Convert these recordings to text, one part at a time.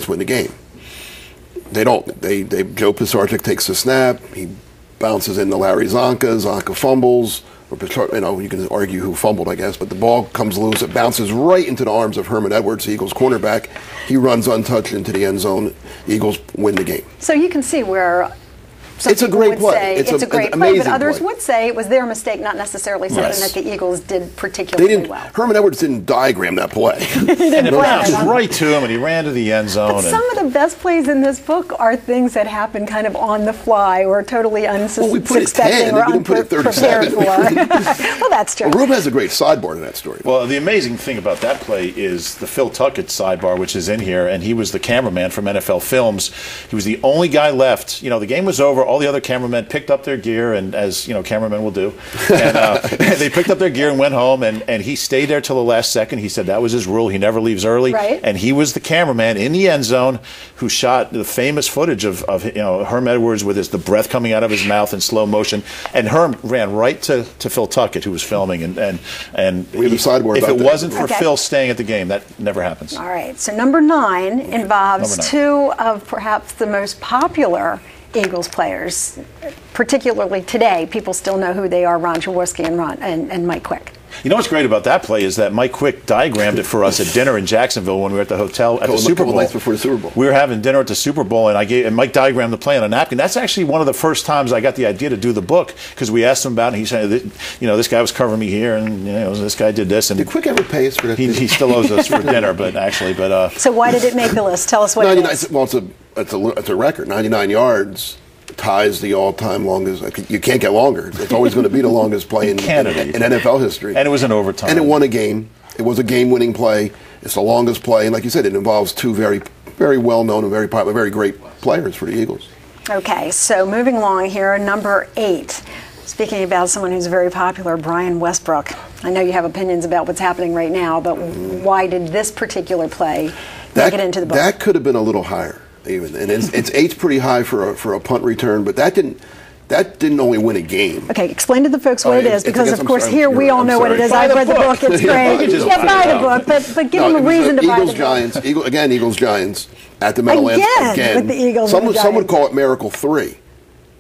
win the game. They don't. Joe Pisarcik takes the snap. He bounces into Larry Zonka. Zonka fumbles. Or, you can argue who fumbled, I guess, but the ball comes loose. It bounces right into the arms of Herman Edwards, the Eagles cornerback. He runs untouched into the end zone. Eagles win the game. So you can see where it's a great play. It's a great play, but others would say it was their mistake, not necessarily something that the Eagles did particularly well. Herman Edwards didn't diagram that play. And it bounced right to him, and he ran to the end zone. But some of the best plays in this book are things that happen kind of on the fly or totally unsuspecting or unprepared for. Well, that's true. Well, Rube has a great sidebar in that story. Well, the amazing thing about that play is the Phil Tuckett sidebar, which is in here, and he was the cameraman from NFL Films. He was the only guy left. The game was over. All the other cameramen picked up their gear, and as cameramen will do, and they picked up their gear and went home, and he stayed there till the last second. He said that was his rule. He never leaves early. Right. And he was the cameraman in the end zone who shot the famous footage of Herm Edwards with the breath coming out of his mouth in slow motion. And Herm ran right to Phil Tuckett, who was filming, and we have a sidebar if about it wasn't for Okay. Phil staying at the game, that never happens. All right. So number 9 involves two of perhaps the most popular Eagles players, particularly today. People still know who they are: Ron Jaworski and Mike Quick. You know what's great about that play is that Mike Quick diagrammed it for us at dinner in Jacksonville when we were at the hotel at the Super Bowl. Nights before the Super Bowl. We were having dinner at the Super Bowl, and Mike diagrammed the play on a napkin. That's actually one of the first times I got the idea to do the book, because we asked him about it, and he said, this guy was covering me here, and this guy did this. And did Quick ever pay us for that? He still owes us for dinner, but So why did it make the list? Tell us what it is. Well, it's a record. 99 yards. Ties the all-time longest. You can't get longer. It's always going to be the longest play in NFL history. And it was in overtime. And it won a game. It was a game-winning play. It's the longest play, and like you said, it involves two very, very well-known and very popular, very great players for the Eagles. Okay, so moving along here, number 8. Speaking about someone who's very popular, Brian Westbrook. I know you have opinions about what's happening right now, but why did this particular play make it into the book? That could have been a little higher. Even, and it's 8's pretty high for a punt return, but that didn't only win a game. Okay, explain to the folks what it is, because of course here we all know what it is. Buy I've read the book; it's great. Yeah, buy the book, but give them a reason to buy the book. Eagles Giants at the Meadowlands again. With the Eagles. Some would call it Miracle 3.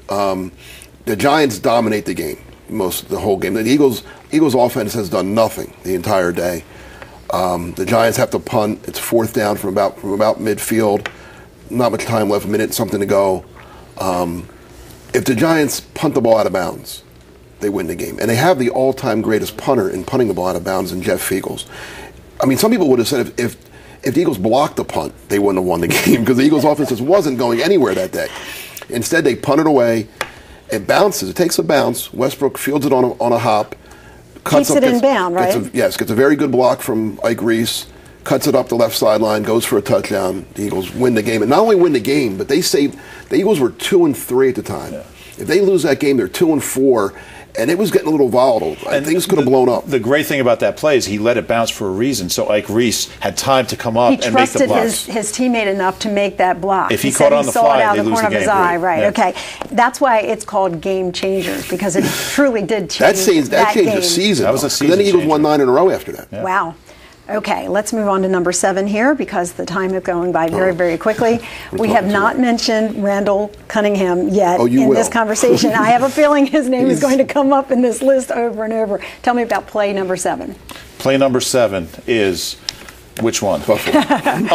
The Giants dominate the game, the whole game. The Eagles offense has done nothing the entire day. The Giants have to punt. It's 4th down from about midfield. Not much time left, a minute something to go. If the Giants punt the ball out of bounds, they win the game. And they have the all-time greatest punter in punting the ball out of bounds in Jeff Fiegels. I mean, some people would have said if the Eagles blocked the punt, they wouldn't have won the game, because the Eagles' offense just wasn't going anywhere that day. Instead, they punted away. It bounces. It takes a bounce. Westbrook fields it on a hop. Keeps it in bound, right? Gets a very good block from Ike Reese. Cuts it up the left sideline, goes for a touchdown. The Eagles win the game, and not only win the game, but they saved. The Eagles were 2-3 at the time. Yeah. If they lose that game, they're 2-4, and it was getting a little volatile. And things could have blown up. The great thing about that play is he let it bounce for a reason, so Ike Reese had time to come up and make the block. He trusted his teammate enough to make that block. If he caught on the fly, they lose the game. He saw it out of the corner of his eye, right? Yeah. Okay, that's why it's called Game Changers, because it truly did change that changed the season. That was a season. Then the Eagles won 9 in a row after that. Yeah. Wow. Okay, let's move on to number 7 here, because the time is going by very, very quickly. We have not mentioned Randall Cunningham yet in this conversation. I have a feeling his name is going to come up in this list over and over. Tell me about play number 7. Play number 7 is... Which one? Buffalo.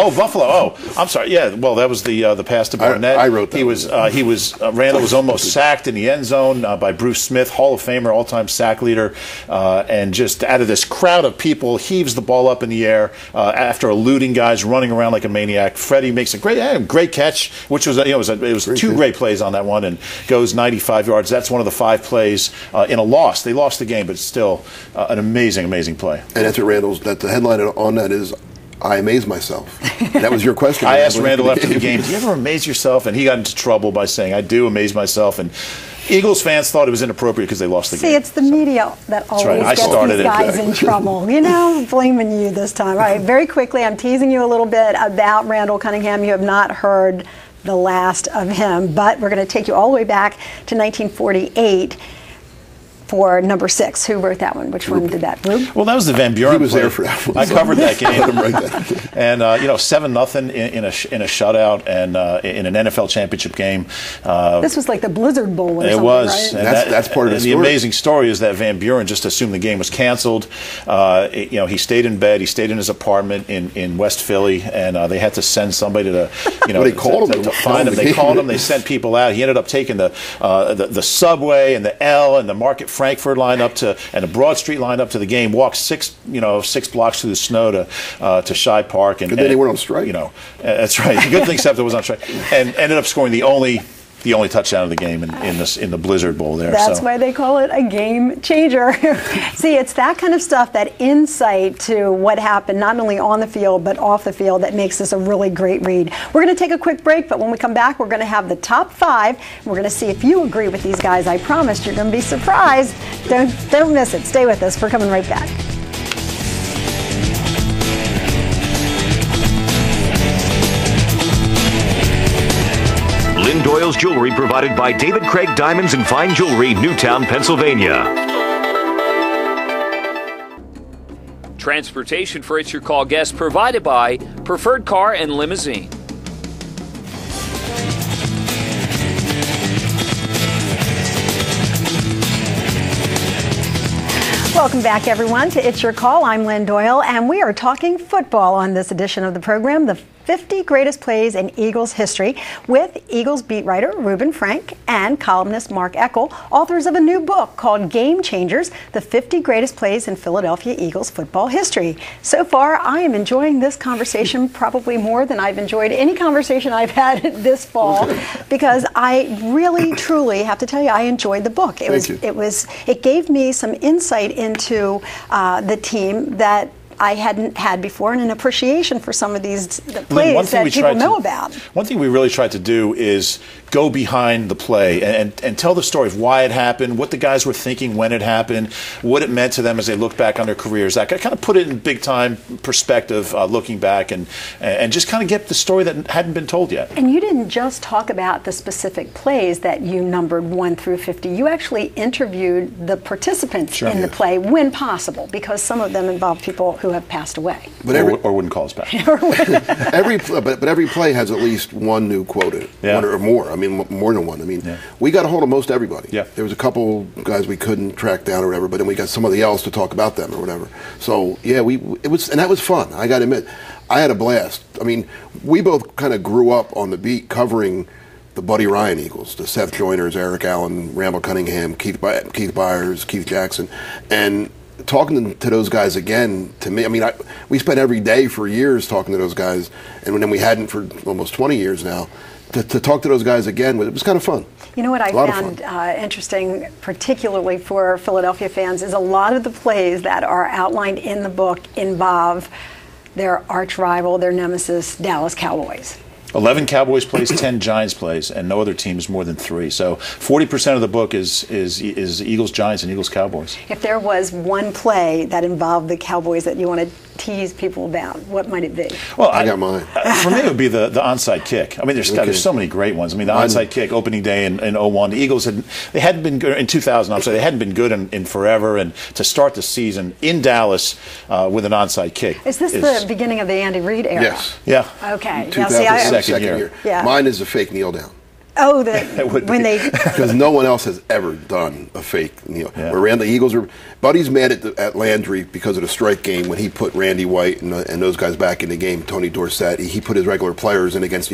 Buffalo. Oh, I'm sorry. Yeah, well, that was the pass to Barnett. I wrote that. Randall was almost sacked in the end zone by Bruce Smith, Hall of Famer, all-time sack leader, and just out of this crowd of people, heaves the ball up in the air after eluding guys, running around like a maniac. Freddie makes a great catch, which was it was two great plays on that one, and goes 95 yards. That's one of the 5 plays in a loss. They lost the game, but still an amazing play. And that's what Randall's. That the headline on that is, I amaze myself. That was your question. I asked Randall after the game, do you ever amaze yourself? And he got into trouble by saying, I do amaze myself. And Eagles fans thought it was inappropriate because they lost the game. See, it's the media that always gets these guys in trouble. Blaming you this time. All right, very quickly, I'm teasing you a little bit about Randall Cunningham. You have not heard the last of him, but we're going to take you all the way back to 1948. for number 6. Who wrote that one? Which one did that? Rube? Well, that was the Van Buren He was play. there for that one. I covered that game. And, 7-0 in a shutout and in an NFL championship game. This was like the Blizzard Bowl or something, it was. right? And that's part of the story. The amazing story is that Van Buren just assumed the game was canceled. He stayed in bed. He stayed in his apartment in West Philly, and they had to send somebody to, they called him to find him. They called him. They sent people out. He ended up taking the subway and the L and the Market Frankfurt line up to, and the Broad Street line up to the game. Walked 6 blocks through the snow to Shibe Park. And then they weren't on strike. That's right. The good thing except it was on strike, and ended up scoring the only touchdown of the game in the Blizzard Bowl there. That's why they call it a game changer. See, it's that kind of stuff, that insight to what happened, not only on the field, but off the field, that makes this a really great read. We're going to take a quick break, but when we come back, we're going to have the top 5. We're going to see if you agree with these guys. I promised you're going to be surprised. Don't miss it. Stay with us. We're coming right back. Lynn Doyle's Jewelry, provided by David Craig Diamonds and Fine Jewelry, Newtown, Pennsylvania. Transportation for It's Your Call guests provided by Preferred Car and Limousine. Welcome back, everyone, to It's Your Call. I'm Lynn Doyle, and we are talking football on this edition of the program, the 50 greatest plays in Eagles history, with Eagles beat writer Reuben Frank and columnist Mark Eckel, authors of a new book called Game Changers, the 50 greatest plays in Philadelphia Eagles football history. So far, I am enjoying this conversation probably more than I've enjoyed any conversation I've had this fall, because I really, truly have to tell you, I enjoyed the book. It gave me some insight into the team that I hadn't had before, and an appreciation for some of these plays that people know about. One thing we really tried to do is go behind the play and tell the story of why it happened, what the guys were thinking when it happened, what it meant to them as they look back on their careers. I kind of put it in big-time perspective, looking back, and just kind of get the story that hadn't been told yet. And you didn't just talk about the specific plays that you numbered 1 through 50. You actually interviewed the participants in the play when possible, because some of them involved people who have passed away. But or wouldn't call us back. but every play has at least one new quote in it, one or more. I mean, more than one. I mean, we got a hold of most everybody. Yeah. There was a couple guys we couldn't track down or whatever, but then we got somebody else to talk about them or whatever. So yeah, that was fun. I got to admit, I had a blast. I mean, we both kind of grew up on the beat covering the Buddy Ryan Eagles, the Seth Joyners, Eric Allen, Randall Cunningham, Keith Byers, Keith Jackson, and talking to those guys again, to me, I mean, we spent every day for years talking to those guys, and then we hadn't for almost 20 years now. To talk to those guys again, it was kind of fun. You know what I found interesting, particularly for Philadelphia fans, is a lot of the plays that are outlined in the book involve their arch rival, their nemesis, Dallas Cowboys. 11 Cowboys plays, 10 Giants plays, and no other team is more than 3. So 40% of the book is Eagles Giants and Eagles Cowboys. If there was one play that involved the Cowboys that you want to tease people about, what might it be? Well, I got mine. For me, it would be the onside kick. I mean, there's so many great ones. I mean, the onside kick, opening day in 01. The Eagles hadn't been good in 2000. I'm sorry, they hadn't been good in forever. And to start the season in Dallas with an onside kick. Is this the beginning of the Andy Reid era? Yes. Yeah. Okay. Now, see, second year. Yeah. Mine is a fake kneel down. Oh, because no one else has ever done a fake kneel. Yeah. Where the Eagles were, Buddy's mad at Landry because of the strike game when he put Randy White and those guys back in the game. Tony Dorsett, he put his regular players in against the